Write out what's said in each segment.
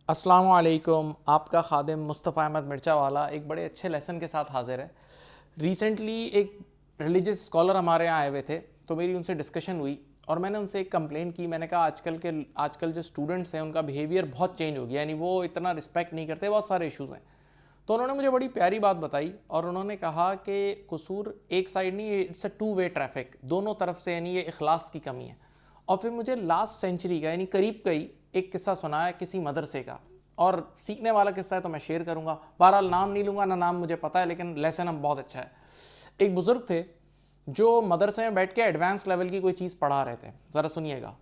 अस्सलाम वालेकुम। आपका खादिम मुस्तफ़ा अहमद मिर्चा वाला एक बड़े अच्छे लेसन के साथ हाजिर है। रिसेंटली एक रिलीजियस स्कॉलर हमारे यहाँ आए हुए थे, तो मेरी उनसे डिस्कशन हुई और मैंने उनसे एक कंप्लेंट की। मैंने कहा आजकल जो स्टूडेंट्स हैं उनका बिहेवियर बहुत चेंज हो गया, यानी वो इतना रिस्पेक्ट नहीं करते, बहुत सारे इश्यूज़ हैं। तो उन्होंने मुझे बड़ी प्यारी बात बताई और उन्होंने कहा कि कसूर एक साइड नहीं, it's a two way traffic, दोनों तरफ से, यानी ये इखलास की कमी है। और फिर मुझे लास्ट सेंचुरी का यानी करीब का ही एक किस्सा सुनाया किसी मदरसे का, और सीखने वाला किस्सा है तो मैं शेयर करूंगा। बहरहाल नाम नहीं लूंगा, ना नाम मुझे पता है, लेकिन लेसन हम बहुत अच्छा है। एक बुजुर्ग थे जो मदरसे में बैठ के एडवांस लेवल की कोई चीज़ पढ़ा रहे थे, ज़रा सुनिएगा।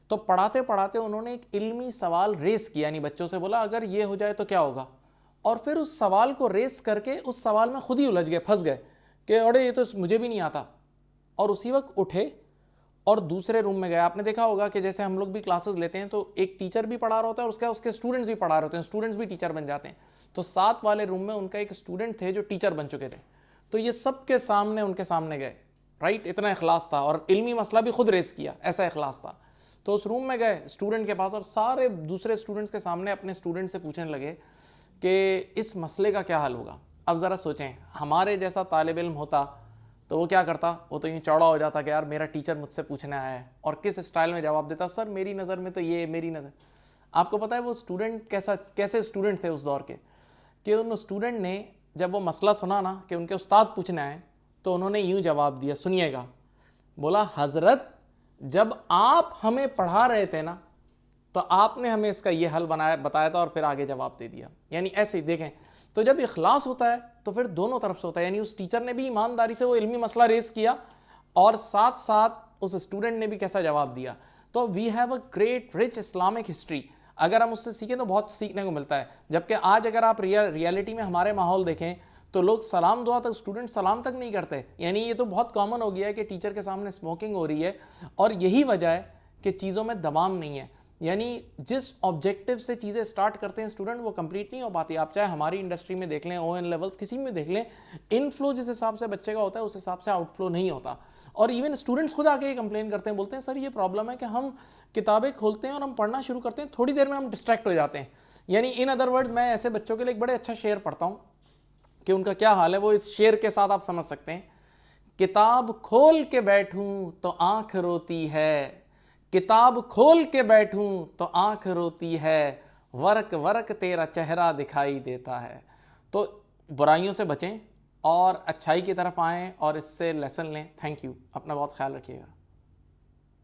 तो पढ़ाते पढ़ाते उन्होंने एक इल्मी सवाल रेस किया, यानी बच्चों से बोला अगर ये हो जाए तो क्या होगा। और फिर उस सवाल को रेस करके उस सवाल में खुद ही उलझ गए, फंस गए कि अरे ये तो मुझे भी नहीं आता। और उसी वक्त उठे और दूसरे रूम में गया। आपने देखा होगा कि जैसे हम लोग भी क्लासेस लेते हैं तो एक टीचर भी पढ़ा रहा होता है और उसके स्टूडेंट्स भी पढ़ा रहे होते हैं, स्टूडेंट्स भी टीचर बन जाते हैं। तो साथ वाले रूम में उनका एक स्टूडेंट थे जो टीचर बन चुके थे। तो ये सबके सामने उनके सामने गए, राइट, इतना इखलास था, और इल्मी मसला भी खुद रेस किया, ऐसा इखलास था। तो उस रूम में गए स्टूडेंट के पास और सारे दूसरे स्टूडेंट्स के सामने अपने स्टूडेंट से पूछने लगे कि इस मसले का क्या हल होगा। अब ज़रा सोचें, हमारे जैसा तालिब इल्म होता तो वो क्या करता, वो तो यूँ चौड़ा हो जाता कि यार मेरा टीचर मुझसे पूछने आया है, और किस स्टाइल में जवाब देता, सर मेरी नज़र में तो ये, मेरी नज़र। आपको पता है वो स्टूडेंट कैसे स्टूडेंट थे उस दौर के, कि उन स्टूडेंट ने जब वो मसला सुना ना कि उनके उस्ताद पूछने आए, तो उन्होंने यूँ जवाब दिया, सुनिएगा, बोला हज़रत जब आप हमें पढ़ा रहे थे ना तो आपने हमें इसका ये हल बताया था और फिर आगे जवाब दे दिया। यानी ऐसे ही देखें, तो जब इखलास होता है तो फिर दोनों तरफ से होता है, यानी उस टीचर ने भी ईमानदारी से वो इल्मी मसला रेस किया और साथ साथ उस स्टूडेंट ने भी कैसा जवाब दिया। तो we have a great rich Islamic history, अगर हम उससे सीखें तो बहुत सीखने को मिलता है। जबकि आज अगर आप रियलिटी में हमारे माहौल देखें तो लोग सलाम दुआ तक, स्टूडेंट सलाम तक नहीं करते। यानी ये तो बहुत कॉमन हो गया है कि टीचर के सामने स्मोकिंग हो रही है, और यही वजह है कि चीज़ों में दबाव नहीं है। यानी जिस ऑब्जेक्टिव से चीज़ें स्टार्ट करते हैं स्टूडेंट, वो कंप्लीट नहीं हो पाती। आप चाहे हमारी इंडस्ट्री में देख लें, ON लेवल्स किसी में देख लें, इनफ्लो जिस हिसाब से बच्चे का होता है उस हिसाब से आउटफ्लो नहीं होता। और इवन स्टूडेंट्स खुद आके कंप्लेन करते हैं, बोलते हैं सर ये प्रॉब्लम है कि हम किताबें खोलते हैं और हम पढ़ना शुरू करते हैं, थोड़ी देर में हम डिस्ट्रैक्ट हो जाते हैं। यानी इन अदर वर्ड्स, मैं ऐसे बच्चों के लिए एक बड़े अच्छा शेर पढ़ता हूँ कि उनका क्या हाल है, वो इस शेर के साथ आप समझ सकते हैं। किताब खोल के बैठूं तो आंख रोती है, किताब खोल के बैठूं तो आंख रोती है, वर्क वर्क तेरा चेहरा दिखाई देता है। तो बुराइयों से बचें और अच्छाई की तरफ आएं और इससे लेसन लें। थैंक यू, अपना बहुत ख्याल रखिएगा।